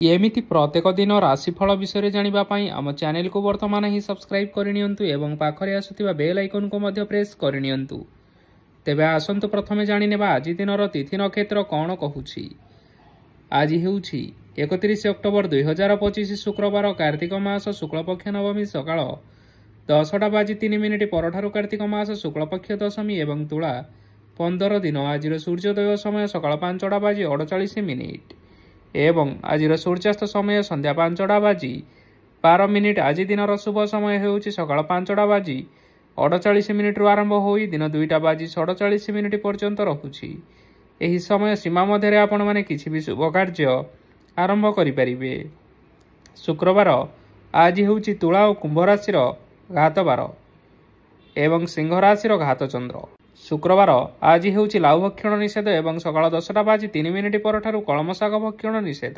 ଏମିତି ପ୍ରତ୍ୟେକ ଦିନ ରାଶିଫଳ ବିଷୟରେ ଜାଣିବା ପାଇଁ ଆମ ଚ୍ୟାନେଲକୁ ବର୍ତ୍ତମାନ ହିଁ ସବସ୍କ୍ରାଇବ୍ କରିନିଅନ୍ତୁ ଏବଂ ପାଖରେ ଆସୁଥିବା ବେଲ୍ ଆଇକନକୁ ମଧ୍ୟ ପ୍ରେସ୍ କରିନିଅନ୍ତୁ। ତେବେ ଆସନ୍ତୁ ପ୍ରଥମେ ଜାଣିନେବା ଆଜି ଦିନର ତିଥି ନକ୍ଷତ୍ର କ'ଣ କହୁଛି। ଆଜି ହେଉଛି 31 ଅକ୍ଟୋବର 2025 ଶୁକ୍ରବାର, କାର୍ତ୍ତିକ ମାସ ଶୁକ୍ଳପକ୍ଷ ନବମୀ ସକାଳ 10:03 ପରଠାରୁ କାର୍ତ୍ତିକ ମାସ ଶୁକ୍ଳପକ୍ଷ ଦଶମୀ ଏବଂ ତୁଳା 15 ଦିନ। ଆଜିର ସୂର୍ଯ୍ୟୋଦୟ ସମୟ ସକାଳ 5:48 ଏବଂ ଆଜିର ସୂର୍ଯ୍ୟାସ୍ତ ସମୟ ସନ୍ଧ୍ୟା 5:12। ଆଜି ଦିନର ଶୁଭ ସମୟ ହେଉଛି ସକାଳ 5:48 ଆରମ୍ଭ ହୋଇ ଦିନ 2:47 ପର୍ଯ୍ୟନ୍ତ ରହୁଛି। ଏହି ସମୟ ସୀମା ମଧ୍ୟରେ ଆପଣମାନେ କିଛି ବି ଶୁଭ କାର୍ଯ୍ୟ ଆରମ୍ଭ କରିପାରିବେ। ଶୁକ୍ରବାର ଆଜି ହେଉଛି ତୁଳା ଓ କୁମ୍ଭ ରାଶିର ଘାତ ବାର ଏବଂ ସିଂହ ରାଶିର ଘାତ ଚନ୍ଦ୍ର। ଶୁକ୍ରବାର ଆଜି ହେଉଛି ଲାଉ ଭକ୍ଷଣ ନିଷେଧ ଏବଂ ସକାଳ 10:03 ପରଠାରୁ କଳମ ଶାଗ ଭକ୍ଷଣ ନିଷେଧ।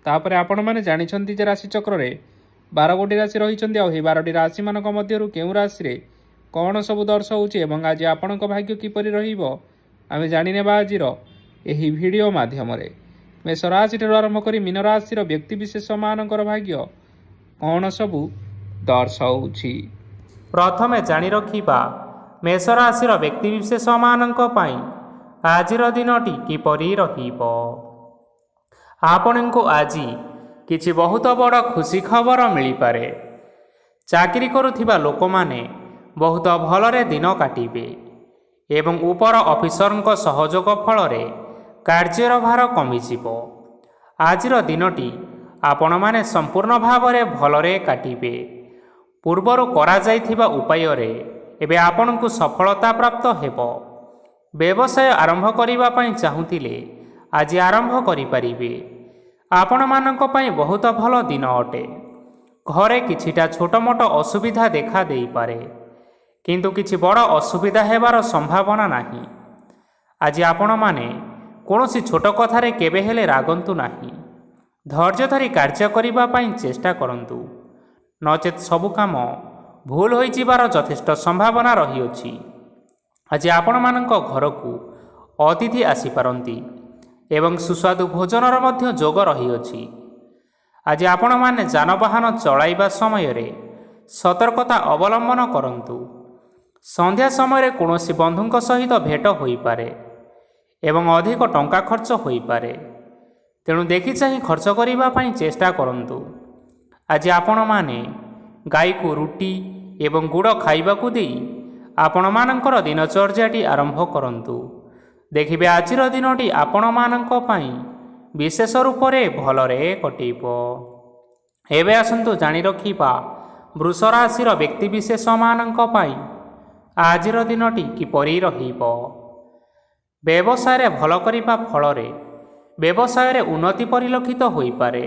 ତାପରେ ଆପଣମାନେ ଜାଣିଛନ୍ତି ଯେ ରାଶିଚକ୍ରରେ 12ଗୋଟି ରାଶି ରହିଛନ୍ତି ଆଉ ଏହି 12ଟି ରାଶିମାନଙ୍କ ମଧ୍ୟରୁ କେଉଁ ରାଶିରେ କ'ଣ ସବୁ ଦର୍ଶାଉଛି ଏବଂ ଆଜି ଆପଣଙ୍କ ଭାଗ୍ୟ କିପରି ରହିବ ଆମେ ଜାଣିନେବା ଆଜିର ଏହି ଭିଡ଼ିଓ ମାଧ୍ୟମରେ। ମେଷ ରାଶିଠାରୁ ଆରମ୍ଭ କରି ମୀନ ରାଶିର ବ୍ୟକ୍ତିବିଶେଷମାନଙ୍କର ଭାଗ୍ୟ କ'ଣ ସବୁ ଦର୍ଶାଉଛି। ପ୍ରଥମେ ଜାଣି ରଖିବା ମେଷ ରାଶିର ବ୍ୟକ୍ତିବିଶେଷମାନଙ୍କ ପାଇଁ ଆଜିର ଦିନଟି କିପରି ରହିବ। ଆପଣଙ୍କୁ ଆଜି କିଛି ବହୁତ ବଡ଼ ଖୁସି ଖବର ମିଳିପାରେ। ଚାକିରି କରୁଥିବା ଲୋକମାନେ ବହୁତ ଭଲରେ ଦିନ କାଟିବେ ଏବଂ ଉପର ଅଫିସରଙ୍କ ସହଯୋଗ ଫଳରେ କାର୍ଯ୍ୟର ଭାର କମିଯିବ। ଆଜିର ଦିନଟି ଆପଣମାନେ ସମ୍ପୂର୍ଣ୍ଣ ଭାବରେ ଭଲରେ କାଟିବେ। ପୂର୍ବରୁ କରାଯାଇଥିବା ଉପାୟରେ ଏବେ ଆପଣଙ୍କୁ ସଫଳତା ପ୍ରାପ୍ତ ହେବ। ବ୍ୟବସାୟ ଆରମ୍ଭ କରିବା ପାଇଁ ଚାହୁଁଥିଲେ ଆଜି ଆରମ୍ଭ କରିପାରିବେ। ଆପଣମାନଙ୍କ ପାଇଁ ବହୁତ ଭଲ ଦିନ ଅଟେ। ଘରେ କିଛିଟା ଛୋଟମୋଟ ଅସୁବିଧା ଦେଖା ଦେଇପାରେ, କିନ୍ତୁ କିଛି ବଡ଼ ଅସୁବିଧା ହେବାର ସମ୍ଭାବନା ନାହିଁ। ଆଜି ଆପଣମାନେ କୌଣସି ଛୋଟ କଥାରେ କେବେ ହେଲେ ରାଗନ୍ତୁ ନାହିଁ। ଧୈର୍ଯ୍ୟ ଧରି କାର୍ଯ୍ୟ କରିବା ପାଇଁ ଚେଷ୍ଟା କରନ୍ତୁ, ନଚେତ୍ ସବୁ କାମ ଭୁଲ ହୋଇଯିବାର ଯଥେଷ୍ଟ ସମ୍ଭାବନା ରହିଅଛି। ଆଜି ଆପଣମାନଙ୍କ ଘରକୁ ଅତିଥି ଆସିପାରନ୍ତି ଏବଂ ସୁସ୍ୱାଦୁ ଭୋଜନର ମଧ୍ୟ ଯୋଗ ରହିଅଛି। ଆଜି ଆପଣମାନେ ଯାନବାହନ ଚଳାଇବା ସମୟରେ ସତର୍କତା ଅବଲମ୍ବନ କରନ୍ତୁ। ସନ୍ଧ୍ୟା ସମୟରେ କୌଣସି ବନ୍ଧୁଙ୍କ ସହିତ ଭେଟ ହୋଇପାରେ ଏବଂ ଅଧିକ ଟଙ୍କା ଖର୍ଚ୍ଚ ହୋଇପାରେ, ତେଣୁ ଦେଖିଚାହିଁ ଖର୍ଚ୍ଚ କରିବା ପାଇଁ ଚେଷ୍ଟା କରନ୍ତୁ। ଆଜି ଆପଣମାନେ ଗାଈକୁ ରୁଟି ଏବଂ ଗୁଡ଼ ଖାଇବାକୁ ଦେଇ ଆପଣମାନଙ୍କର ଦିନଚର୍ଯ୍ୟାଟି ଆରମ୍ଭ କରନ୍ତୁ। ଦେଖିବେ ଆଜିର ଦିନଟି ଆପଣମାନଙ୍କ ପାଇଁ ବିଶେଷ ରୂପରେ ଭଲରେ କଟିବ। ଏବେ ଆସନ୍ତୁ ଜାଣି ରଖିବା ବୃଷ ରାଶିର ବ୍ୟକ୍ତିବିଶେଷମାନଙ୍କ ପାଇଁ ଆଜିର ଦିନଟି କିପରି ରହିବ। ବ୍ୟବସାୟରେ ଭଲ କରିବା ଫଳରେ ବ୍ୟବସାୟରେ ଉନ୍ନତି ପରିଲକ୍ଷିତ ହୋଇପାରେ।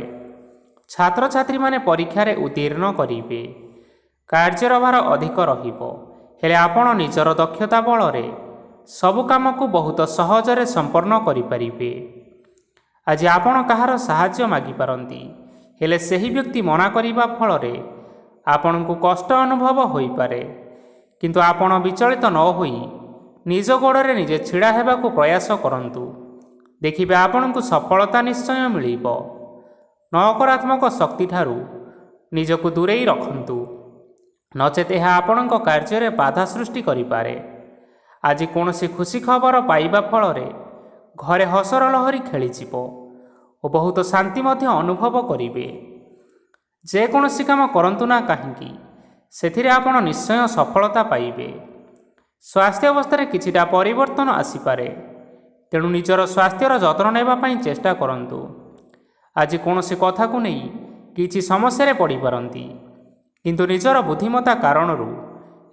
ଛାତ୍ରଛାତ୍ରୀମାନେ ପରୀକ୍ଷାରେ ଉତ୍ତୀର୍ଣ୍ଣ କରିବେ। କାର୍ଯ୍ୟର ଭାର ଅଧିକ ରହିବ, ହେଲେ ଆପଣ ନିଜର ଦକ୍ଷତା ବଳରେ ସବୁ କାମକୁ ବହୁତ ସହଜରେ ସମ୍ପନ୍ନ କରିପାରିବେ। ଆଜି ଆପଣ କାହାର ସାହାଯ୍ୟ ମାଗିପାରନ୍ତି, ହେଲେ ସେହି ବ୍ୟକ୍ତି ମନା କରିବା ଫଳରେ ଆପଣଙ୍କୁ କଷ୍ଟ ଅନୁଭବ ହୋଇପାରେ, କିନ୍ତୁ ଆପଣ ବିଚଳିତ ନ ହୋଇ ନିଜ ଗୋଡ଼ରେ ନିଜେ ଛିଡ଼ା ହେବାକୁ ପ୍ରୟାସ କରନ୍ତୁ। ଦେଖିବେ ଆପଣଙ୍କୁ ସଫଳତା ନିଶ୍ଚୟ ମିଳିବ। ନକାରାତ୍ମକ ଶକ୍ତିଠାରୁ ନିଜକୁ ଦୂରେଇ ରଖନ୍ତୁ, ନଚେତ୍ ଏହା ଆପଣଙ୍କ କାର୍ଯ୍ୟରେ ବାଧା ସୃଷ୍ଟି କରିପାରେ। ଆଜି କୌଣସି ଖୁସି ଖବର ପାଇବା ଫଳରେ ଘରେ ହସର ଲହରୀ ଖେଳିଯିବ ଓ ବହୁତ ଶାନ୍ତି ମଧ୍ୟ ଅନୁଭବ କରିବେ। ଯେକୌଣସି କାମ କରନ୍ତୁ ନା କାହିଁକି, ସେଥିରେ ଆପଣ ନିଶ୍ଚୟ ସଫଳତା ପାଇବେ। ସ୍ୱାସ୍ଥ୍ୟ ଅବସ୍ଥାରେ କିଛିଟା ପରିବର୍ତ୍ତନ ଆସିପାରେ, ତେଣୁ ନିଜର ସ୍ୱାସ୍ଥ୍ୟର ଯତ୍ନ ନେବା ପାଇଁ ଚେଷ୍ଟା କରନ୍ତୁ। ଆଜି କୌଣସି କଥାକୁ ନେଇ କିଛି ସମସ୍ୟାରେ ପଡ଼ିପାରନ୍ତି, କିନ୍ତୁ ନିଜର ବୁଦ୍ଧିମତ୍ତା କାରଣରୁ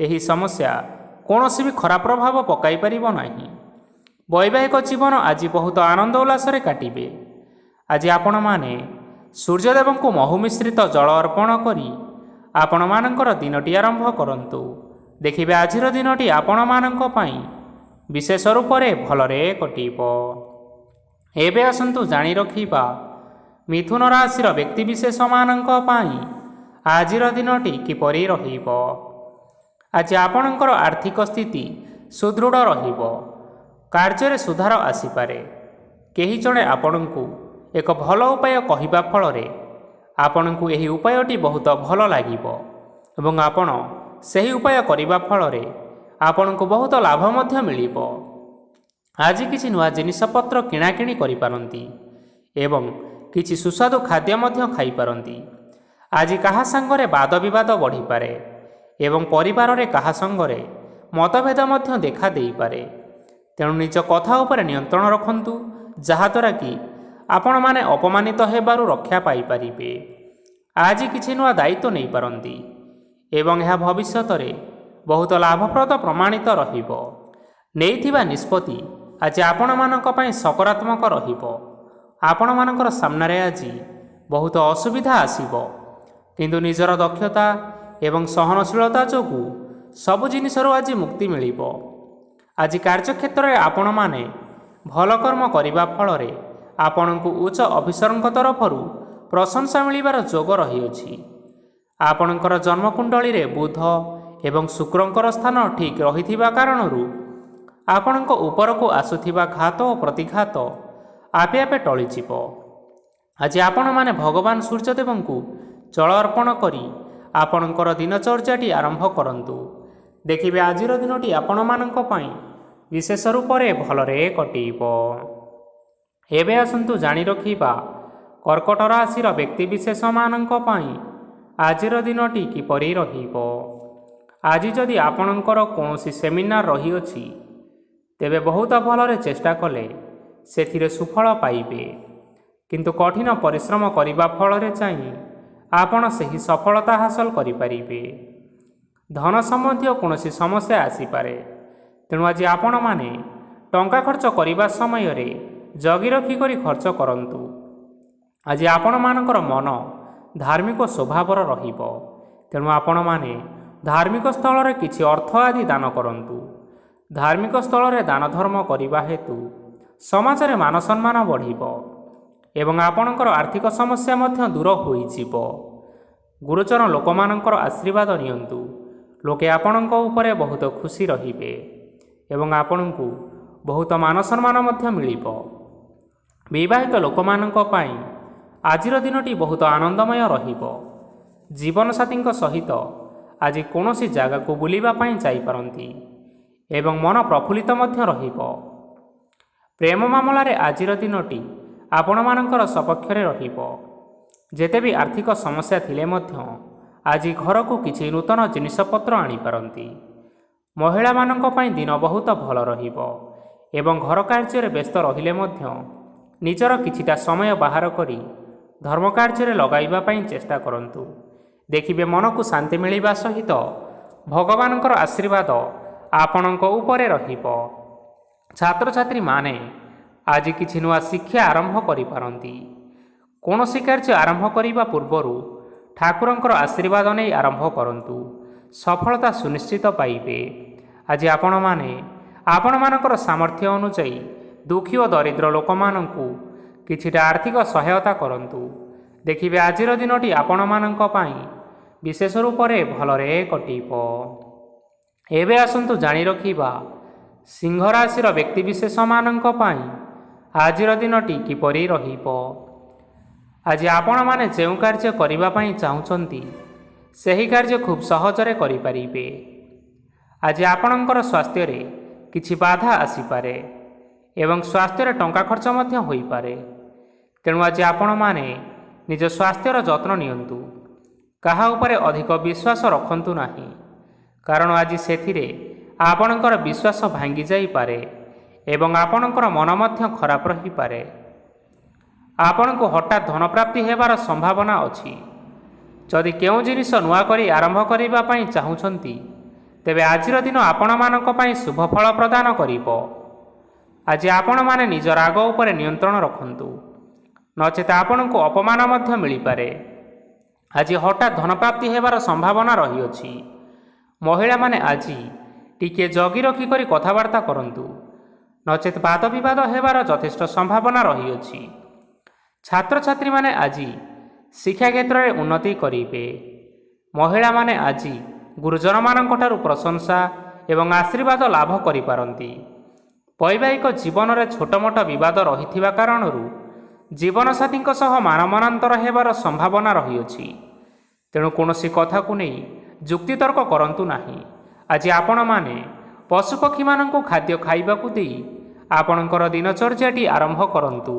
ଏହି ସମସ୍ୟା କୌଣସି ବି ଖରାପ ପ୍ରଭାବ ପକାଇ ପାରିବ ନାହିଁ। ବୈବାହିକ ଜୀବନ ଆଜି ବହୁତ ଆନନ୍ଦ ଉଲ୍ଲାସରେ କାଟିବେ। ଆଜି ଆପଣମାନେ ସୂର୍ଯ୍ୟଦେବଙ୍କୁ ମହୁ ମିଶ୍ରିତ ଜଳ ଅର୍ପଣ କରି ଆପଣମାନଙ୍କର ଦିନଟି ଆରମ୍ଭ କରନ୍ତୁ। ଦେଖିବେ ଆଜିର ଦିନଟି ଆପଣମାନଙ୍କ ପାଇଁ ବିଶେଷ ରୂପରେ ଭଲରେ କଟିବ। ଏବେ ଆସନ୍ତୁ ଜାଣି ରଖିବା ମିଥୁନ ରାଶିର ବ୍ୟକ୍ତିବିଶେଷମାନଙ୍କ ପାଇଁ ଆଜିର ଦିନଟି କିପରି ରହିବ। ଆଜି ଆପଣଙ୍କର ଆର୍ଥିକ ସ୍ଥିତି ସୁଦୃଢ଼ ରହିବ। କାର୍ଯ୍ୟରେ ସୁଧାର ଆସିପାରେ। କେହି ଜଣେ ଆପଣଙ୍କୁ ଏକ ଭଲ ଉପାୟ କହିବା ଫଳରେ ଆପଣଙ୍କୁ ଏହି ଉପାୟଟି ବହୁତ ଭଲ ଲାଗିବ ଏବଂ ଆପଣ ସେହି ଉପାୟ କରିବା ଫଳରେ ଆପଣଙ୍କୁ ବହୁତ ଲାଭ ମଧ୍ୟ ମିଳିବ। ଆଜି କିଛି ନୂଆ ଜିନିଷପତ୍ର କିଣାକିଣି କରିପାରନ୍ତି ଏବଂ କିଛି ସୁସ୍ୱାଦୁ ଖାଦ୍ୟ ମଧ୍ୟ ଖାଇପାରନ୍ତି। ଆଜି କାହା ସାଙ୍ଗରେ ବାଦ ବିବାଦ ବଢ଼ିପାରେ ଏବଂ ପରିବାରରେ କାହା ସଙ୍ଗରେ ମତଭେଦ ମଧ୍ୟ ଦେଖା ଦେଇପାରେ। ତେଣୁ ନିଜ କଥା ଉପରେ ନିୟନ୍ତ୍ରଣ ରଖନ୍ତୁ, ଯାହାଦ୍ୱାରା କି ଆପଣମାନେ ଅପମାନିତ ହେବାରୁ ରକ୍ଷା ପାଇପାରିବେ। ଆଜି କିଛି ନୂଆ ଦାୟିତ୍ୱ ନେଇପାରନ୍ତି ଏବଂ ଏହା ଭବିଷ୍ୟତରେ ବହୁତ ଲାଭପ୍ରଦ ପ୍ରମାଣିତ ରହିବ। ନେଇଥିବା ନିଷ୍ପତ୍ତି ଆଜି ଆପଣମାନଙ୍କ ପାଇଁ ସକାରାତ୍ମକ ରହିବ। ଆପଣମାନଙ୍କର ସାମ୍ନାରେ ଆଜି ବହୁତ ଅସୁବିଧା ଆସିବ, କିନ୍ତୁ ନିଜର ଦକ୍ଷତା ଏବଂ ସହନଶୀଳତା ଯୋଗୁଁ ସବୁ ଜିନିଷରୁ ଆଜି ମୁକ୍ତି ମିଳିବ। ଆଜି କାର୍ଯ୍ୟକ୍ଷେତ୍ରରେ ଆପଣମାନେ ଭଲ କର୍ମ କରିବା ଫଳରେ ଆପଣଙ୍କୁ ଉଚ୍ଚ ଅଫିସରଙ୍କ ତରଫରୁ ପ୍ରଶଂସା ମିଳିବାର ଯୋଗ ରହିଅଛି। ଆପଣଙ୍କର ଜନ୍ମକୁଣ୍ଡଳୀରେ ବୁଧ ଏବଂ ଶୁକ୍ରଙ୍କର ସ୍ଥାନ ଠିକ୍ ରହିଥିବା କାରଣରୁ ଆପଣଙ୍କ ଉପରକୁ ଆସୁଥିବା ଘାତ ଓ ପ୍ରତିଘାତ ଆପେ ଆପେ ଟଳିଯିବ। ଆଜି ଆପଣମାନେ ଭଗବାନ ସୂର୍ଯ୍ୟଦେବଙ୍କୁ ଜଳ ଅର୍ପଣ କରି ଆପଣଙ୍କର ଦିନଚର୍ଯ୍ୟାଟି ଆରମ୍ଭ କରନ୍ତୁ। ଦେଖିବେ ଆଜିର ଦିନଟି ଆପଣମାନଙ୍କ ପାଇଁ ବିଶେଷ ରୂପରେ ଭଲରେ କଟିବ। ଏବେ ଆସନ୍ତୁ ଜାଣି ରଖିବା କର୍କଟ ରାଶିର ବ୍ୟକ୍ତିବିଶେଷମାନଙ୍କ ପାଇଁ ଆଜିର ଦିନଟି କିପରି ରହିବ। ଆଜି ଯଦି ଆପଣଙ୍କର କୌଣସି ସେମିନାର ରହିଅଛି, ତେବେ ବହୁତ ଭଲରେ ଚେଷ୍ଟା କଲେ ସେଥିରେ ସୁଫଳ ପାଇବେ, କିନ୍ତୁ କଠିନ ପରିଶ୍ରମ କରିବା ଫଳରେ ଚାହିଁ ଆପଣ ସେହି ସଫଳତା ହାସଲ କରିପାରିବେ। ଧନ ସମ୍ବନ୍ଧୀୟ କୌଣସି ସମସ୍ୟା ଆସିପାରେ, ତେଣୁ ଆଜି ଆପଣମାନେ ଟଙ୍କା ଖର୍ଚ୍ଚ କରିବା ସମୟରେ ଜଗି ରଖି କରି ଖର୍ଚ୍ଚ କରନ୍ତୁ। ଆଜି ଆପଣମାନଙ୍କର ମନ ଧାର୍ମିକ ସ୍ୱଭାବର ରହିବ, ତେଣୁ ଆପଣମାନେ ଧାର୍ମିକ ସ୍ଥଳରେ କିଛି ଅର୍ଥ ଆଦି ଦାନ କରନ୍ତୁ। ଧାର୍ମିକ ସ୍ଥଳରେ ଦାନ ଧର୍ମ କରିବା ହେତୁ ସମାଜରେ ମାନ ସମ୍ମାନ ବଢ଼ିବ ଏବଂ ଆପଣଙ୍କର ଆର୍ଥିକ ସମସ୍ୟା ମଧ୍ୟ ଦୂର ହୋଇଯିବ। ଗୁରୁଜନ ଲୋକମାନଙ୍କର ଆଶୀର୍ବାଦ ନିଅନ୍ତୁ। ଲୋକେ ଆପଣଙ୍କ ଉପରେ ବହୁତ ଖୁସି ରହିବେ ଏବଂ ଆପଣଙ୍କୁ ବହୁତ ମାନ ସମ୍ମାନ ମଧ୍ୟ ମିଳିବ। ବିବାହିତ ଲୋକମାନଙ୍କ ପାଇଁ ଆଜିର ଦିନଟି ବହୁତ ଆନନ୍ଦମୟ ରହିବ। ଜୀବନସାଥୀଙ୍କ ସହିତ ଆଜି କୌଣସି ଜାଗାକୁ ବୁଲିବା ପାଇଁ ଯାଇପାରନ୍ତି ଏବଂ ମନ ପ୍ରଫୁଲ୍ଲିତ ମଧ୍ୟ ରହିବ। ପ୍ରେମ ମାମଲାରେ ଆଜିର ଦିନଟି ଆପଣମାନଙ୍କର ସପକ୍ଷରେ ରହିବ। ଯେତେ ବି ଆର୍ଥିକ ସମସ୍ୟା ଥିଲେ ମଧ୍ୟ ଆଜି ଘରକୁ କିଛି ନୂତନ ଜିନିଷପତ୍ର ଆଣିପାରନ୍ତି। ମହିଳାମାନଙ୍କ ପାଇଁ ଦିନ ବହୁତ ଭଲ ରହିବ ଏବଂ ଘର କାର୍ଯ୍ୟରେ ବ୍ୟସ୍ତ ରହିଲେ ମଧ୍ୟ ନିଜର କିଛିଟା ସମୟ ବାହାର କରି ଧର୍ମ କାର୍ଯ୍ୟରେ ଲଗାଇବା ପାଇଁ ଚେଷ୍ଟା କରନ୍ତୁ। ଦେଖିବେ ମନକୁ ଶାନ୍ତି ମିଳିବା ସହିତ ଭଗବାନଙ୍କର ଆଶୀର୍ବାଦ ଆପଣଙ୍କ ଉପରେ ରହିବ। ଛାତ୍ରଛାତ୍ରୀମାନେ ଆଜି କିଛି ନୂଆ ଶିକ୍ଷା ଆରମ୍ଭ କରିପାରନ୍ତି। କୌଣସି କାର୍ଯ୍ୟ ଆରମ୍ଭ କରିବା ପୂର୍ବରୁ ଠାକୁରଙ୍କର ଆଶୀର୍ବାଦ ନେଇ ଆରମ୍ଭ କରନ୍ତୁ, ସଫଳତା ସୁନିଶ୍ଚିତ ପାଇବେ। ଆଜି ଆପଣମାନେ ଆପଣମାନଙ୍କର ସାମର୍ଥ୍ୟ ଅନୁଯାୟୀ ଦୁଃଖୀ ଓ ଦରିଦ୍ର ଲୋକମାନଙ୍କୁ କିଛିଟା ଆର୍ଥିକ ସହାୟତା କରନ୍ତୁ। ଦେଖିବେ ଆଜିର ଦିନଟି ଆପଣମାନଙ୍କ ପାଇଁ ବିଶେଷ ରୂପରେ ଭଲରେ କଟିବ। ଏବେ ଆସନ୍ତୁ ଜାଣି ରଖିବା ସିଂହ ରାଶିର ବ୍ୟକ୍ତିବିଶେଷମାନଙ୍କ ପାଇଁ ଆଜିର ଦିନଟି କିପରି ରହିବ। ଆଜି ଆପଣମାନେ ଯେଉଁ କାର୍ଯ୍ୟ କରିବା ପାଇଁ ଚାହୁଁଛନ୍ତି, ସେହି କାର୍ଯ୍ୟ ଖୁବ୍ ସହଜରେ କରିପାରିବେ। ଆଜି ଆପଣଙ୍କର ସ୍ୱାସ୍ଥ୍ୟରେ କିଛି ବାଧା ଆସିପାରେ ଏବଂ ସ୍ୱାସ୍ଥ୍ୟରେ ଟଙ୍କା ଖର୍ଚ୍ଚ ମଧ୍ୟ ହୋଇପାରେ। ତେଣୁ ଆଜି ଆପଣମାନେ ନିଜ ସ୍ୱାସ୍ଥ୍ୟର ଯତ୍ନ ନିଅନ୍ତୁ। କାହା ଉପରେ ଅଧିକ ବିଶ୍ୱାସ ରଖନ୍ତୁ ନାହିଁ, କାରଣ ଆଜି ସେଥିରେ ଆପଣଙ୍କର ବିଶ୍ୱାସ ଭାଙ୍ଗି ଯାଇପାରେ ଏବଂ ଆପଣଙ୍କର ମନ ମଧ୍ୟ ଖରାପ ରହିପାରେ। ଆପଣଙ୍କୁ ହଠାତ୍ ଧନପ୍ରାପ୍ତି ହେବାର ସମ୍ଭାବନା ଅଛି। ଯଦି କେଉଁ ଜିନିଷ ନୂଆ କରି ଆରମ୍ଭ କରିବା ପାଇଁ ଚାହୁଁଛନ୍ତି, ତେବେ ଆଜିର ଦିନ ଆପଣମାନଙ୍କ ପାଇଁ ଶୁଭ ଫଳ ପ୍ରଦାନ କରିବ। ଆଜି ଆପଣମାନେ ନିଜ ରାଗ ଉପରେ ନିୟନ୍ତ୍ରଣ ରଖନ୍ତୁ, ନଚେତ ଆପଣଙ୍କୁ ଅପମାନ ମଧ୍ୟ ମିଳିପାରେ। ଆଜି ହଠାତ୍ ଧନପ୍ରାପ୍ତି ହେବାର ସମ୍ଭାବନା ରହିଅଛି। ମହିଳାମାନେ ଆଜି ଟିକିଏ ଜଗି ରଖି କରି କଥାବାର୍ତ୍ତା କରନ୍ତୁ, ନଚେତ ବାଦ ବିବାଦ ହେବାର ଯଥେଷ୍ଟ ସମ୍ଭାବନା ରହିଅଛି। ଛାତ୍ରଛାତ୍ରୀମାନେ ଆଜି ଶିକ୍ଷା କ୍ଷେତ୍ରରେ ଉନ୍ନତି କରିବେ। ମହିଳାମାନେ ଆଜି ଗୁରୁଜନମାନଙ୍କଠାରୁ ପ୍ରଶଂସା ଏବଂ ଆଶୀର୍ବାଦ ଲାଭ କରିପାରନ୍ତି। ବୈବାହିକ ଜୀବନରେ ଛୋଟ ମୋଟ ବିବାଦ ରହିଥିବା କାରଣରୁ ଜୀବନସାଥୀଙ୍କ ସହ ମାନମନାନ୍ତର ହେବାର ସମ୍ଭାବନା ରହିଅଛି। ତେଣୁ କୌଣସି କଥାକୁ ନେଇ ଯୁକ୍ତିତର୍କ କରନ୍ତୁ ନାହିଁ। ଆଜି ଆପଣମାନେ ପଶୁପକ୍ଷୀମାନଙ୍କୁ ଖାଦ୍ୟ ଖାଇବାକୁ ଦେଇ ଆପଣଙ୍କର ଦିନଚର୍ଯ୍ୟାଟି ଆରମ୍ଭ କରନ୍ତୁ।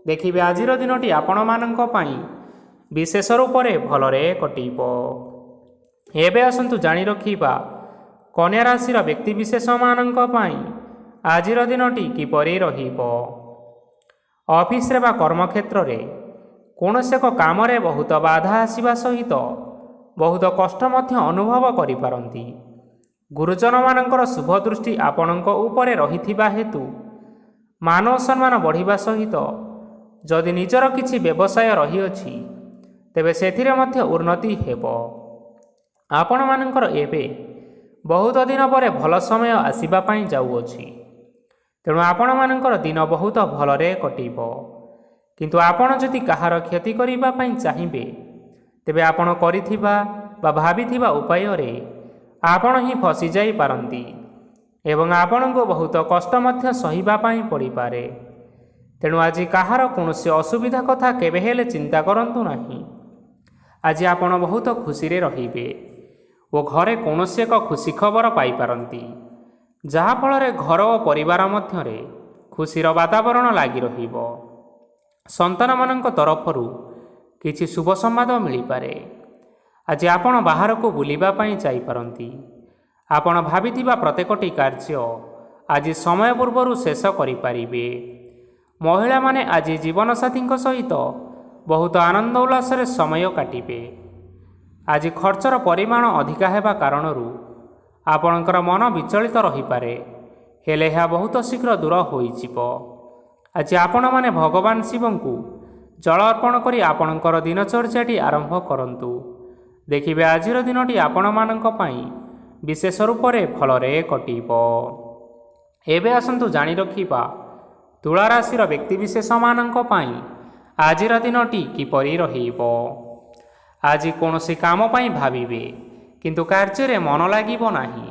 ଦେଖିବେ ଆଜିର ଦିନଟି ଆପଣମାନଙ୍କ ପାଇଁ ବିଶେଷ ରୂପରେ ଭଲରେ କଟିବ। ଏବେ ଆସନ୍ତୁ ଜାଣି ରଖିବା କନ୍ୟା ରାଶିର ବ୍ୟକ୍ତିବିଶେଷମାନଙ୍କ ପାଇଁ ଆଜିର ଦିନଟି କିପରି ରହିବ। ଅଫିସରେ ବା କର୍ମକ୍ଷେତ୍ରରେ କୌଣସି ଏକ କାମରେ ବହୁତ ବାଧା ଆସିବା ସହିତ ବହୁତ କଷ୍ଟ ମଧ୍ୟ ଅନୁଭବ କରିପାରନ୍ତି। ଗୁରୁଜନମାନଙ୍କର ଶୁଭ ଦୃଷ୍ଟି ଆପଣଙ୍କ ଉପରେ ରହିଥିବା ହେତୁ ମାନ ଓ ସମ୍ମାନ ବଢ଼ିବା ସହିତ ଯଦି ନିଜର କିଛି ବ୍ୟବସାୟ ରହିଅଛି ତେବେ ସେଥିରେ ମଧ୍ୟ ଉନ୍ନତି ହେବ। ଆପଣମାନଙ୍କର ଏବେ ବହୁତ ଦିନ ପରେ ଭଲ ସମୟ ଆସିବା ପାଇଁ ଯାଉଅଛି। ତେଣୁ ଆପଣମାନଙ୍କର ଦିନ ବହୁତ ଭଲରେ କଟିବ। କିନ୍ତୁ ଆପଣ ଯଦି କାହାର କ୍ଷତି କରିବା ପାଇଁ ଚାହିଁବେ ତେବେ ଆପଣ କରିଥିବା ବା ଭାବିଥିବା ଉପାୟରେ ଆପଣ ହିଁ ଫସିଯାଇପାରନ୍ତି ଏବଂ ଆପଣଙ୍କୁ ବହୁତ କଷ୍ଟ ମଧ୍ୟ ସହିବା ପାଇଁ ପଡ଼ିପାରେ। ତେଣୁ ଆଜି କାହାର କୌଣସି ଅସୁବିଧା କଥା କେବେ ହେଲେ ଚିନ୍ତା କରନ୍ତୁ ନାହିଁ। ଆଜି ଆପଣ ବହୁତ ଖୁସିରେ ରହିବେ ଓ ଘରେ କୌଣସି ଏକ ଖୁସି ଖବର ପାଇପାରନ୍ତି, ଯାହାଫଳରେ ଘର ଓ ପରିବାର ମଧ୍ୟରେ ଖୁସିର ବାତାବରଣ ଲାଗି ରହିବ। ସନ୍ତାନମାନଙ୍କ ତରଫରୁ କିଛି ଶୁଭ ସମ୍ବାଦ ମିଳିପାରେ। ଆଜି ଆପଣ ବାହାରକୁ ବୁଲିବା ପାଇଁ ଯାଇପାରନ୍ତି। ଆପଣ ଭାବିଥିବା ପ୍ରତ୍ୟେକଟି କାର୍ଯ୍ୟ ଆଜି ସମୟ ପୂର୍ବରୁ ଶେଷ କରିପାରିବେ। ମହିଳାମାନେ ଆଜି ଜୀବନସାଥୀଙ୍କ ସହିତ ବହୁତ ଆନନ୍ଦ ଉଲ୍ଲାସରେ ସମୟ କାଟିବେ। ଆଜି ଖର୍ଚ୍ଚର ପରିମାଣ ଅଧିକା ହେବା କାରଣରୁ ଆପଣଙ୍କର ମନ ବିଚଳିତ ରହିପାରେ, ହେଲେ ଏହା ବହୁତ ଶୀଘ୍ର ଦୂର ହୋଇଯିବ। ଆଜି ଆପଣମାନେ ଭଗବାନ ଶିବଙ୍କୁ ଜଳ ଅର୍ପଣ କରି ଆପଣଙ୍କର ଦିନଚର୍ଯ୍ୟାଟି ଆରମ୍ଭ କରନ୍ତୁ। ଦେଖିବେ ଆଜିର ଦିନଟି ଆପଣମାନଙ୍କ ପାଇଁ ବିଶେଷ ରୂପରେ ଭଲରେ କଟିବ। ଏବେ ଆସନ୍ତୁ ଜାଣି ରଖିବା ତୁଳା ରାଶିର ବ୍ୟକ୍ତିବିଶେଷମାନଙ୍କ ପାଇଁ ଆଜିର ଦିନଟି କିପରି ରହିବ। ଆଜି କୌଣସି କାମ ପାଇଁ ଭାବିବେ କିନ୍ତୁ କାର୍ଯ୍ୟରେ ମନ ଲାଗିବ ନାହିଁ।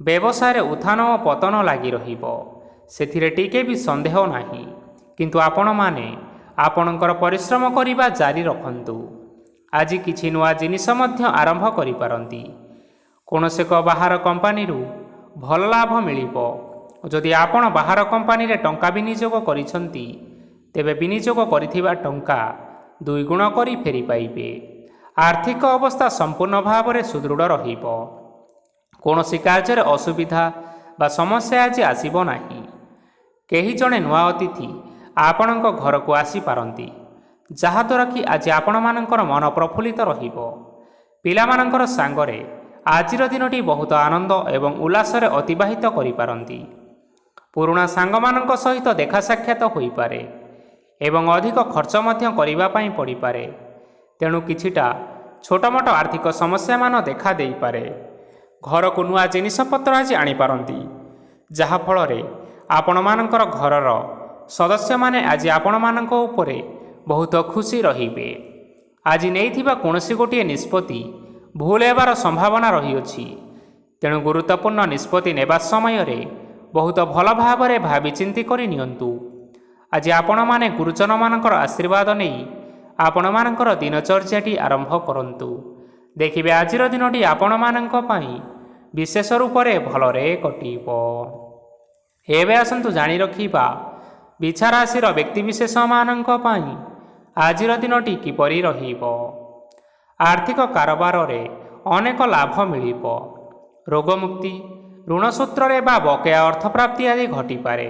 ବ୍ୟବସାୟରେ ଉତ୍ଥାନ ଓ ପତନ ଲାଗି ରହିବ, ସେଥିରେ ଟିକେ ବି ସନ୍ଦେହ ନାହିଁ। କିନ୍ତୁ ଆପଣମାନେ ଆପଣଙ୍କର ପରିଶ୍ରମ କରିବା ଜାରି ରଖନ୍ତୁ। ଆଜି କିଛି ନୂଆ ଜିନିଷ ମଧ୍ୟ ଆରମ୍ଭ କରିପାରନ୍ତି। କୌଣସି ଏକ ବାହାର କମ୍ପାନୀରୁ ଭଲ ଲାଭ ମିଳିବ। ଯଦି ଆପଣ ବାହାର କମ୍ପାନୀରେ ଟଙ୍କା ବିନିଯୋଗ କରିଛନ୍ତି ତେବେ ବିନିଯୋଗ କରିଥିବା ଟଙ୍କା ଦୁଇଗୁଣ କରି ଫେରି ପାଇବେ। ଆର୍ଥିକ ଅବସ୍ଥା ସମ୍ପୂର୍ଣ୍ଣ ଭାବରେ ସୁଦୃଢ଼ ରହିବ। କୌଣସି କାର୍ଯ୍ୟରେ ଅସୁବିଧା ବା ସମସ୍ୟା ଆଜି ଆସିବ ନାହିଁ। କେହି ଜଣେ ନୂଆ ଅତିଥି ଆପଣଙ୍କ ଘରକୁ ଆସିପାରନ୍ତି, ଯାହାଦ୍ୱାରା କି ଆଜି ଆପଣମାନଙ୍କର ମନ ପ୍ରଫୁଲ୍ଲିତ ରହିବ। ପିଲାମାନଙ୍କର ସାଙ୍ଗରେ ଆଜିର ଦିନଟି ବହୁତ ଆନନ୍ଦ ଏବଂ ଉଲ୍ଲାସରେ ଅତିବାହିତ କରିପାରନ୍ତି। ପୁରୁଣା ସାଙ୍ଗମାନଙ୍କ ସହିତ ଦେଖା ସାକ୍ଷାତ ହୋଇପାରେ ଏବଂ ଅଧିକ ଖର୍ଚ୍ଚ ମଧ୍ୟ କରିବା ପାଇଁ ପଡ଼ିପାରେ। ତେଣୁ କିଛିଟା ଛୋଟମୋଟ ଆର୍ଥିକ ସମସ୍ୟାମାନ ଦେଖା ଦେଇପାରେ। ଘରକୁ ନୂଆ ଜିନିଷପତ୍ର ଆଜି ଆଣିପାରନ୍ତି, ଯାହାଫଳରେ ଆପଣମାନଙ୍କର ଘରର ସଦସ୍ୟମାନେ ଆଜି ଆପଣମାନଙ୍କ ଉପରେ ବହୁତ ଖୁସି ରହିବେ। ଆଜି ନେଇଥିବା କୌଣସି ଗୋଟିଏ ନିଷ୍ପତ୍ତି ଭୁଲ ହେବାର ସମ୍ଭାବନା ରହିଅଛି। ତେଣୁ ଗୁରୁତ୍ୱପୂର୍ଣ୍ଣ ନିଷ୍ପତ୍ତି ନେବା ସମୟରେ ବହୁତ ଭଲ ଭାବରେ ଭାବିଚିନ୍ତି କରି ନିଅନ୍ତୁ। ଆଜି ଆପଣମାନେ ଗୁରୁଜନମାନଙ୍କର ଆଶୀର୍ବାଦ ନେଇ ଆପଣମାନଙ୍କର ଦିନଚର୍ଯ୍ୟାଟି ଆରମ୍ଭ କରନ୍ତୁ। ଦେଖିବେ ଆଜିର ଦିନଟି ଆପଣମାନଙ୍କ ପାଇଁ ବିଶେଷ ରୂପରେ ଭଲରେ କଟିବ। ଏବେ ଆସନ୍ତୁ ଜାଣି ରଖିବା ବିଛା ରାଶିର ବ୍ୟକ୍ତିବିଶେଷମାନଙ୍କ ପାଇଁ ଆଜିର ଦିନଟି କିପରି ରହିବ। ଆର୍ଥିକ କାରବାରରେ ଅନେକ ଲାଭ ମିଳିବ। ରୋଗମୁକ୍ତି, ଋଣ ସୂତ୍ରରେ ବା ବକେୟା ଅର୍ଥପ୍ରାପ୍ତି ଆଦି ଘଟିପାରେ।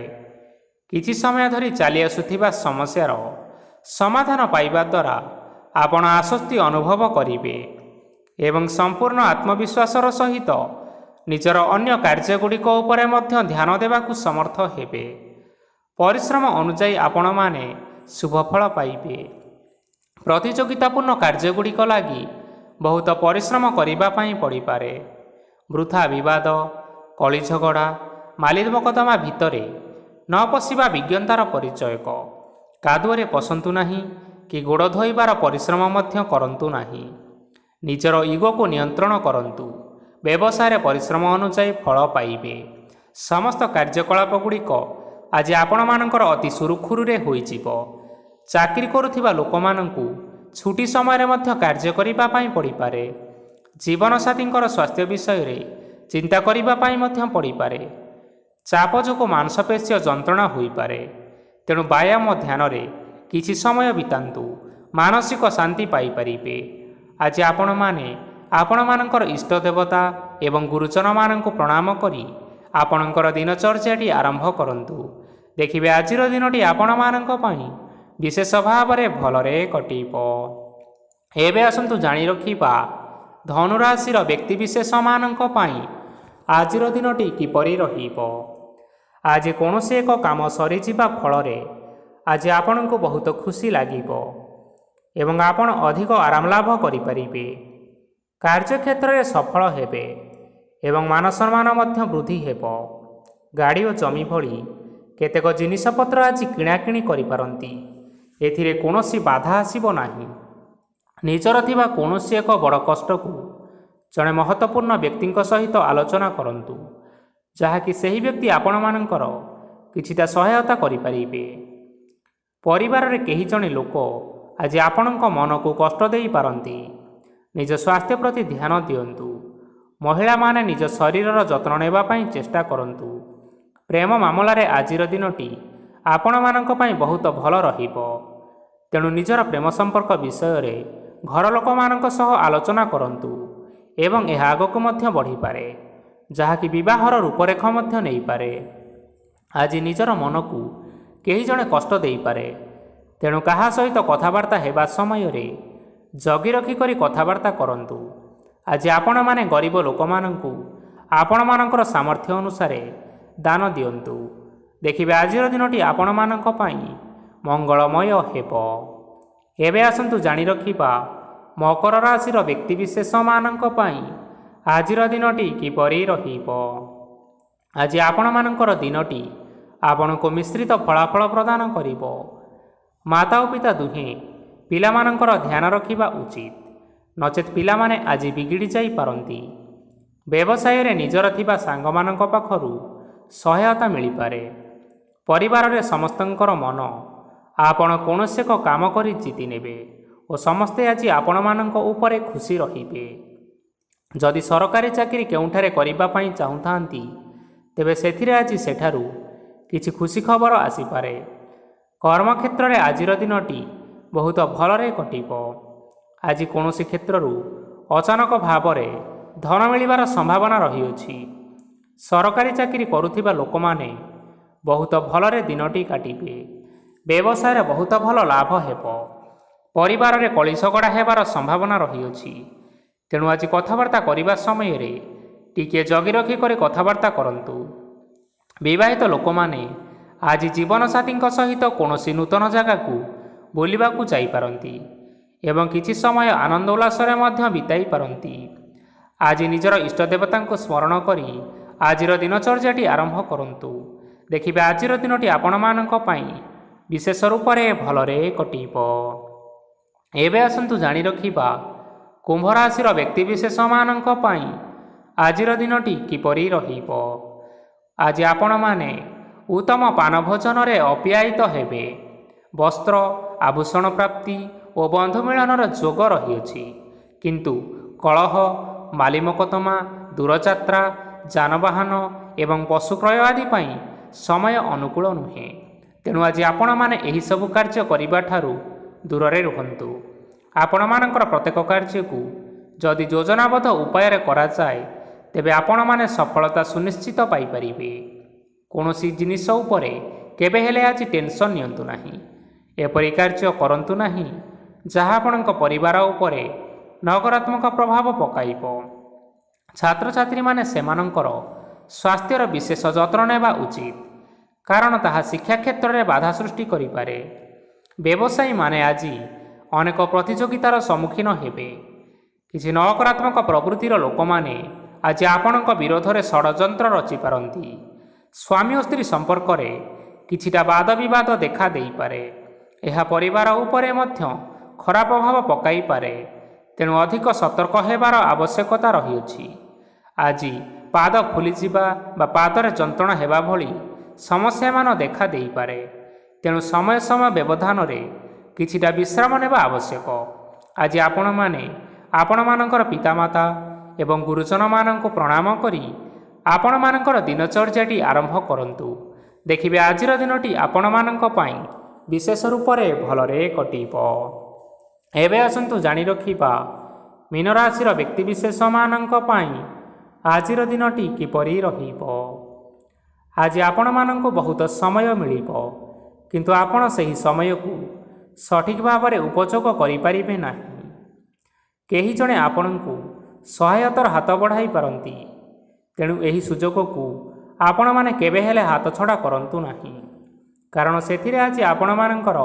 କିଛି ସମୟ ଧରି ଚାଲି ଆସୁଥିବା ସମସ୍ୟାର ସମାଧାନ ପାଇବା ଦ୍ୱାରା ଆପଣ ଆଶ୍ୱସ୍ତି ଅନୁଭବ କରିବେ ଏବଂ ସମ୍ପୂର୍ଣ୍ଣ ଆତ୍ମବିଶ୍ୱାସର ସହିତ ନିଜର ଅନ୍ୟ କାର୍ଯ୍ୟଗୁଡ଼ିକ ଉପରେ ମଧ୍ୟ ଧ୍ୟାନ ଦେବାକୁ ସମର୍ଥ ହେବେ। ପରିଶ୍ରମ ଅନୁଯାୟୀ ଆପଣମାନେ ଶୁଭଫଳ ପାଇବେ। ପ୍ରତିଯୋଗିତାପୂର୍ଣ୍ଣ କାର୍ଯ୍ୟଗୁଡ଼ିକ ଲାଗି ବହୁତ ପରିଶ୍ରମ କରିବା ପାଇଁ ପଡ଼ିପାରେ। ବୃଥା ବିବାଦ, କଳି ଝଗଡ଼ା, ମାଲି ମକଦ୍ଦମା ଭିତରେ ନ ପଶିବା ବିଜ୍ଞତାର ପରିଚୟକ। କାଦୁଅରେ ପଶନ୍ତୁ ନାହିଁ କି ଗୋଡ଼ ଧୋଇବାର ପରିଶ୍ରମ ମଧ୍ୟ କରନ୍ତୁ ନାହିଁ। ନିଜର ଇଗୋକୁ ନିୟନ୍ତ୍ରଣ କରନ୍ତୁ। ବ୍ୟବସାୟରେ ପରିଶ୍ରମ ଅନୁଯାୟୀ ଫଳ ପାଇବେ। ସମସ୍ତ କାର୍ଯ୍ୟକଳାପ ଗୁଡ଼ିକ ଆଜି ଆପଣମାନଙ୍କର ଅତି ସୁରୁଖୁରୁରେ ହୋଇଯିବ। ଚାକିରି କରୁଥିବା ଲୋକମାନଙ୍କୁ ଛୁଟି ସମୟରେ ମଧ୍ୟ କାର୍ଯ୍ୟ କରିବା ପାଇଁ ପଡ଼ିପାରେ। ଜୀବନସାଥୀଙ୍କର ସ୍ୱାସ୍ଥ୍ୟ ବିଷୟରେ ଚିନ୍ତା କରିବା ପାଇଁ ମଧ୍ୟ ପଡ଼ିପାରେ। ଚାପ ଯୋଗୁଁ ମାଂସପେଶୀୟ ଯନ୍ତ୍ରଣା ହୋଇପାରେ। ତେଣୁ ବ୍ୟାୟାମ ଧ୍ୟାନରେ କିଛି ସମୟ ବିତାନ୍ତୁ, ମାନସିକ ଶାନ୍ତି ପାଇପାରିବେ। ଆଜି ଆପଣମାନେ ଆପଣମାନଙ୍କର ଇଷ୍ଟ ଦେବତା ଏବଂ ଗୁରୁଜନମାନଙ୍କୁ ପ୍ରଣାମ କରି ଆପଣଙ୍କର ଦିନଚର୍ଯ୍ୟାଟି ଆରମ୍ଭ କରନ୍ତୁ। ଦେଖିବେ ଆଜିର ଦିନଟି ଆପଣମାନଙ୍କ ପାଇଁ ବିଶେଷ ଭାବରେ ଭଲରେ କଟିବ। ଏବେ ଆସନ୍ତୁ ଜାଣି ରଖିବା ଧନୁରାଶିର ବ୍ୟକ୍ତିବିଶେଷମାନଙ୍କ ପାଇଁ ଆଜିର ଦିନଟି କିପରି ରହିବ। ଆଜି କୌଣସି ଏକ କାମ ସରିଯିବା ଫଳରେ ଆଜି ଆପଣଙ୍କୁ ବହୁତ ଖୁସି ଲାଗିବ ଏବଂ ଆପଣ ଅଧିକ ଆରାମ ଲାଭ କରିପାରିବେ। କାର୍ଯ୍ୟକ୍ଷେତ୍ରରେ ସଫଳ ହେବେ ଏବଂ ମାନସମ୍ମାନ ମଧ୍ୟ ବୃଦ୍ଧି ହେବ। ଗାଡ଼ି ଓ ଜମି ଭଳି କେତେକ ଜିନିଷପତ୍ର ଆଜି କିଣାକିଣି କରିପାରନ୍ତି। ଏଥିରେ କୌଣସି ବାଧା ଆସିବ ନାହିଁ। ନିଜର ଥିବା କୌଣସି ଏକ ବଡ଼ କଷ୍ଟକୁ ଜଣେ ମହତ୍ତ୍ୱପୂର୍ଣ୍ଣ ବ୍ୟକ୍ତିଙ୍କ ସହିତ ଆଲୋଚନା କରନ୍ତୁ, ଯାହାକି ସେହି ବ୍ୟକ୍ତି ଆପଣମାନଙ୍କର କିଛିଟା ସହାୟତା କରିପାରିବେ। ପରିବାରରେ କେହି ଜଣେ ଲୋକ ଆଜି ଆପଣଙ୍କ ମନକୁ କଷ୍ଟ ଦେଇପାରନ୍ତି। ନିଜ ସ୍ୱାସ୍ଥ୍ୟ ପ୍ରତି ଧ୍ୟାନ ଦିଅନ୍ତୁ। ମହିଳାମାନେ ନିଜ ଶରୀରର ଯତ୍ନ ନେବା ପାଇଁ ଚେଷ୍ଟା କରନ୍ତୁ। ପ୍ରେମ ମାମଲାରେ ଆଜିର ଦିନଟି ଆପଣମାନଙ୍କ ପାଇଁ ବହୁତ ଭଲ ରହିବ। ତେଣୁ ନିଜର ପ୍ରେମ ସମ୍ପର୍କ ବିଷୟରେ ଘର ଲୋକମାନଙ୍କ ସହ ଆଲୋଚନା କରନ୍ତୁ ଏବଂ ଏହା ଆଗକୁ ମଧ୍ୟ ବଢ଼ିପାରେ, ଯାହାକି ବିବାହର ରୂପରେଖ ମଧ୍ୟ ନେଇପାରେ। ଆଜି ନିଜର ମନକୁ କେହି ଜଣେ କଷ୍ଟ ଦେଇପାରେ। ତେଣୁ କାହା ସହିତ କଥାବାର୍ତ୍ତା ହେବା ସମୟରେ ଜଗି ରଖି କରି କଥାବାର୍ତ୍ତା କରନ୍ତୁ। ଆଜି ଆପଣମାନେ ଗରିବ ଲୋକମାନଙ୍କୁ ଆପଣମାନଙ୍କର ସାମର୍ଥ୍ୟ ଅନୁସାରେ ଦାନ ଦିଅନ୍ତୁ। ଦେଖିବେ ଆଜିର ଦିନଟି ଆପଣମାନଙ୍କ ପାଇଁ ମଙ୍ଗଳମୟ ହେବ। ଏବେ ଆସନ୍ତୁ ଜାଣି ରଖିବା ମକର ରାଶିର ବ୍ୟକ୍ତିବିଶେଷମାନଙ୍କ ପାଇଁ ଆଜିର ଦିନଟି କିପରି ରହିବ। ଆଜି ଆପଣମାନଙ୍କର ଦିନଟି ଆପଣଙ୍କୁ ମିଶ୍ରିତ ଫଳାଫଳ ପ୍ରଦାନ କରିବ। ମାତା ଓ ପିତା ଦୁହେଁ ପିଲାମାନଙ୍କର ଧ୍ୟାନ ରଖିବା ଉଚିତ, ନଚେତ୍ ପିଲାମାନେ ଆଜି ବିଗିଡ଼ି ଯାଇପାରନ୍ତି। ବ୍ୟବସାୟରେ ନିଜର ଥିବା ସାଙ୍ଗମାନଙ୍କ ପାଖରୁ ସହାୟତା ମିଳିପାରେ। ପରିବାରରେ ସମସ୍ତଙ୍କର ମନ ଆପଣ କୌଣସି ଏକ କାମ କରି ଜିତି ନେବେ ଓ ସମସ୍ତେ ଆଜି ଆପଣମାନଙ୍କ ଉପରେ ଖୁସି ରହିବେ। ଯଦି ସରକାରୀ ଚାକିରି କେଉଁଠାରେ କରିବା ପାଇଁ ଚାହୁଁଥାନ୍ତି, ତେବେ ସେଥିରେ ଆଜି ସେଠାରୁ କିଛି ଖୁସି ଖବର ଆସିପାରେ। କର୍ମକ୍ଷେତ୍ରରେ ଆଜିର ଦିନଟି ବହୁତ ଭଲରେ କଟିବ। ଆଜି କୌଣସି କ୍ଷେତ୍ରରୁ ଅଚାନକ ଭାବରେ ଧନ ମିଳିବାର ସମ୍ଭାବନା ରହିଅଛି। ସରକାରୀ ଚାକିରି କରୁଥିବା ଲୋକମାନେ ବହୁତ ଭଲରେ ଦିନଟି କାଟିବେ। ବ୍ୟବସାୟରେ ବହୁତ ଭଲ ଲାଭ ହେବ। ପରିବାରରେ କଳିଝଗଡ଼ା ହେବାର ସମ୍ଭାବନା ରହିଅଛି। ତେଣୁ ଆଜି କଥାବାର୍ତ୍ତା କରିବା ସମୟରେ ଟିକିଏ ଜଗି ରଖି କରି କଥାବାର୍ତ୍ତା କରନ୍ତୁ। ବିବାହିତ ଲୋକମାନେ ଆଜି ଜୀବନସାଥୀଙ୍କ ସହିତ କୌଣସି ନୂତନ ଜାଗାକୁ ବୁଲିବାକୁ ଯାଇପାରନ୍ତି ଏବଂ କିଛି ସମୟ ଆନନ୍ଦ ଉଲ୍ଲାସରେ ମଧ୍ୟ ବିତାଇ ପାରନ୍ତି। ଆଜି ନିଜର ଇଷ୍ଟ ଦେବତାଙ୍କୁ ସ୍ମରଣ କରି ଆଜିର ଦିନଚର୍ଯ୍ୟାଟି ଆରମ୍ଭ କରନ୍ତୁ। ଦେଖିବେ ଆଜିର ଦିନଟି ଆପଣମାନଙ୍କ ପାଇଁ ବିଶେଷ ରୂପରେ ଭଲରେ କଟିବ। ଏବେ ଆସନ୍ତୁ ଜାଣି ରଖିବା କୁମ୍ଭ ରାଶିର ବ୍ୟକ୍ତିବିଶେଷମାନଙ୍କ ପାଇଁ ଆଜିର ଦିନଟି କିପରି ରହିବ। ଆଜି ଆପଣମାନେ ଉତ୍ତମ ପାନ ଭୋଜନରେ ଅପ୍ୟାୟିତ ହେବେ। ବସ୍ତ୍ର ଆଭୂଷଣ ପ୍ରାପ୍ତି ଓ ବନ୍ଧୁ ମିଳନର ଯୋଗ ରହିଅଛି। କିନ୍ତୁ କଳହ, ମାଲି ମକଦ୍ଦମା, ଦୂରଯାତ୍ରା, ଯାନବାହନ ଏବଂ ପଶୁ କ୍ରୟ ଆଦି ପାଇଁ ସମୟ ଅନୁକୂଳ ନୁହେଁ। ତେଣୁ ଆଜି ଆପଣମାନେ ଏହିସବୁ କାର୍ଯ୍ୟ କରିବା ଠାରୁ ଦୂରରେ ରୁହନ୍ତୁ। ଆପଣମାନଙ୍କର ପ୍ରତ୍ୟେକ କାର୍ଯ୍ୟକୁ ଯଦି ଯୋଜନାବଦ୍ଧ ଉପାୟରେ କରାଯାଏ, ତେବେ ଆପଣମାନେ ସଫଳତା ସୁନିଶ୍ଚିତ ପାଇପାରିବେ। କୌଣସି ଜିନିଷ ଉପରେ କେବେ ହେଲେ ଆଜି ଟେନସନ୍ ନିଅନ୍ତୁ ନାହିଁ। ଏପରି କାର୍ଯ୍ୟ କରନ୍ତୁ ନାହିଁ ଯାହା ଆପଣଙ୍କ ପରିବାର ଉପରେ ନକାରାତ୍ମକ ପ୍ରଭାବ ପକାଇବ। ଛାତ୍ରଛାତ୍ରୀମାନେ ସେମାନଙ୍କର ସ୍ୱାସ୍ଥ୍ୟର ବିଶେଷ ଯତ୍ନ ନେବା ଉଚିତ, କାରଣ ତାହା ଶିକ୍ଷା କ୍ଷେତ୍ରରେ ବାଧା ସୃଷ୍ଟି କରିପାରେ। ବ୍ୟବସାୟୀମାନେ ଆଜି ଅନେକ ପ୍ରତିଯୋଗିତାର ସମ୍ମୁଖୀନ ହେବେ। କିଛି ନକାରାତ୍ମକ ପ୍ରବୃତ୍ତିର ଲୋକମାନେ ଆଜି ଆପଣଙ୍କ ବିରୋଧରେ ଷଡ଼ଯନ୍ତ୍ର ରଚିପାରନ୍ତି। ସ୍ୱାମୀ ଓ ସ୍ତ୍ରୀ ସମ୍ପର୍କରେ କିଛିଟା ବାଦ ବିବାଦ ଦେଖା ଦେଇପାରେ। ଏହା ପରିବାର ଉପରେ ମଧ୍ୟ ଖରାପ ପ୍ରଭାବ ପକାଇପାରେ। ତେଣୁ ଅଧିକ ସତର୍କ ହେବାର ଆବଶ୍ୟକତା ରହିଅଛି। ଆଜି ପାଦ ଫୁଲିଯିବା ବା ପାଦରେ ଯନ୍ତ୍ରଣା ହେବା ଭଳି ସମସ୍ୟାମାନ ଦେଖା ଦେଇପାରେ। ତେଣୁ ସମୟ ସମୟ ବ୍ୟବଧାନରେ କିଛିଟା ବିଶ୍ରାମ ନେବା ଆବଶ୍ୟକ। ଆଜି ଆପଣମାନେ ଆପଣମାନଙ୍କର ପିତାମାତା ଏବଂ ଗୁରୁଜନମାନଙ୍କୁ ପ୍ରଣାମ କରି ଆପଣମାନଙ୍କର ଦିନଚର୍ଯ୍ୟାଟି ଆରମ୍ଭ କରନ୍ତୁ। ଦେଖିବେ ଆଜିର ଦିନଟି ଆପଣମାନଙ୍କ ପାଇଁ ବିଶେଷ ରୂପରେ ଭଲରେ କଟିବ। ଏବେ ଆସନ୍ତୁ ଜାଣି ରଖିବା ମୀନ ରାଶିର ବ୍ୟକ୍ତିବିଶେଷମାନଙ୍କ ପାଇଁ ଆଜିର ଦିନଟି କିପରି ରହିବ। ଆଜି ଆପଣମାନଙ୍କୁ ବହୁତ ସମୟ ମିଳିବ, କିନ୍ତୁ ଆପଣ ସେହି ସମୟକୁ ସଠିକ୍ ଭାବରେ ଉପଯୋଗ କରିପାରିବେ ନାହିଁ। କେହି ଜଣେ ଆପଣଙ୍କୁ ସହାୟତାର ହାତ ବଢ଼ାଇ ପାରନ୍ତି, ତେଣୁ ଏହି ସୁଯୋଗକୁ ଆପଣମାନେ କେବେ ହେଲେ ହାତଛଡ଼ା କରନ୍ତୁ ନାହିଁ, କାରଣ ସେଥିରେ ଆଜି ଆପଣମାନଙ୍କର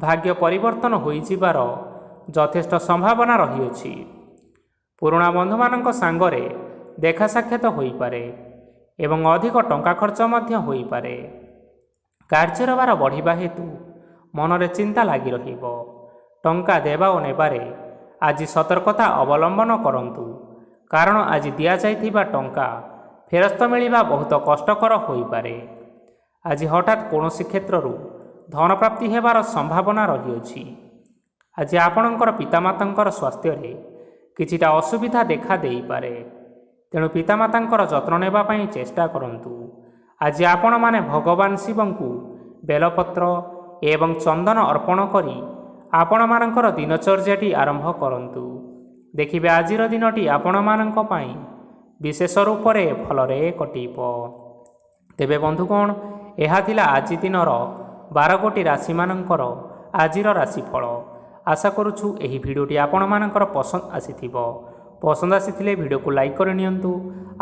ଭାଗ୍ୟ ପରିବର୍ତ୍ତନ ହୋଇଯିବାର ଯଥେଷ୍ଟ ସମ୍ଭାବନା ରହିଅଛି। ପୁରୁଣା ବନ୍ଧୁମାନଙ୍କ ସାଙ୍ଗରେ ଦେଖା ସାକ୍ଷାତ ହୋଇପାରେ ଏବଂ ଅଧିକ ଟଙ୍କା ଖର୍ଚ୍ଚ ମଧ୍ୟ ହୋଇପାରେ। କାର୍ଯ୍ୟର ଭାର ବଢ଼ିବା ହେତୁ ମନରେ ଚିନ୍ତା ଲାଗି ରହିବ। ଟଙ୍କା ଦେବା ଓ ନେବାରେ ଆଜି ସତର୍କତା ଅବଲମ୍ବନ କରନ୍ତୁ, କାରଣ ଆଜି ଦିଆଯାଇଥିବା ଟଙ୍କା ଫେରସ୍ତ ମିଳିବା ବହୁତ କଷ୍ଟକର ହୋଇପାରେ। ଆଜି ହଠାତ୍ କୌଣସି କ୍ଷେତ୍ରରୁ ଧନପ୍ରାପ୍ତି ହେବାର ସମ୍ଭାବନା ରହିଅଛି। ଆଜି ଆପଣଙ୍କର ପିତାମାତାଙ୍କର ସ୍ୱାସ୍ଥ୍ୟରେ କିଛିଟା ଅସୁବିଧା ଦେଖା ଦେଇପାରେ, ତେଣୁ ପିତାମାତାଙ୍କର ଯତ୍ନ ନେବା ପାଇଁ ଚେଷ୍ଟା କରନ୍ତୁ। ଆଜି ଆପଣମାନେ ଭଗବାନ ଶିବଙ୍କୁ ବେଲପତ୍ର ଏବଂ ଚନ୍ଦନ ଅର୍ପଣ କରି ଆପଣମାନଙ୍କର ଦିନଚର୍ଯ୍ୟାଟି ଆରମ୍ଭ କରନ୍ତୁ। ଦେଖିବେ ଆଜିର ଦିନଟି ଆପଣମାନଙ୍କ ପାଇଁ ବିଶେଷ ରୂପରେ ଭଲରେ କଟିବ। ତେବେ ବନ୍ଧୁଗଣ, ଏହା ଥିଲା ଆଜି ଦିନର 12 ଗୋଟି ରାଶିମାନଙ୍କର ଆଜିର ରାଶିଫଳ। ଆଶା କରୁଛୁ ଏହି ଭିଡ଼ିଓଟି ଆପଣମାନଙ୍କର ପସନ୍ଦ ଆସିଥିବ। ପସନ୍ଦ ଆସିଥିଲେ ଭିଡ଼ିଓକୁ ଲାଇକ୍ କରିନିଅନ୍ତୁ,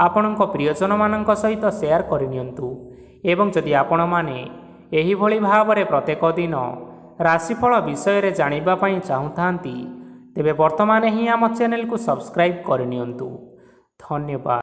ଆପଣଙ୍କ ପ୍ରିୟଜନମାନଙ୍କ ସହିତ ସେୟାର କରିନିଅନ୍ତୁ ଏବଂ ଯଦି ଆପଣମାନେ ଏହିଭଳି ଭାବରେ ପ୍ରତ୍ୟେକ ଦିନ ରାଶିଫଳ ବିଷୟରେ ଜାଣିବା ପାଇଁ ଚାହୁଁଥାନ୍ତି, ତେବେ ବର୍ତ୍ତମାନ ହିଁ ଆମ ଚ୍ୟାନେଲକୁ ସବସ୍କ୍ରାଇବ୍ କରିନିଅନ୍ତୁ। ଧନ୍ୟବାଦ।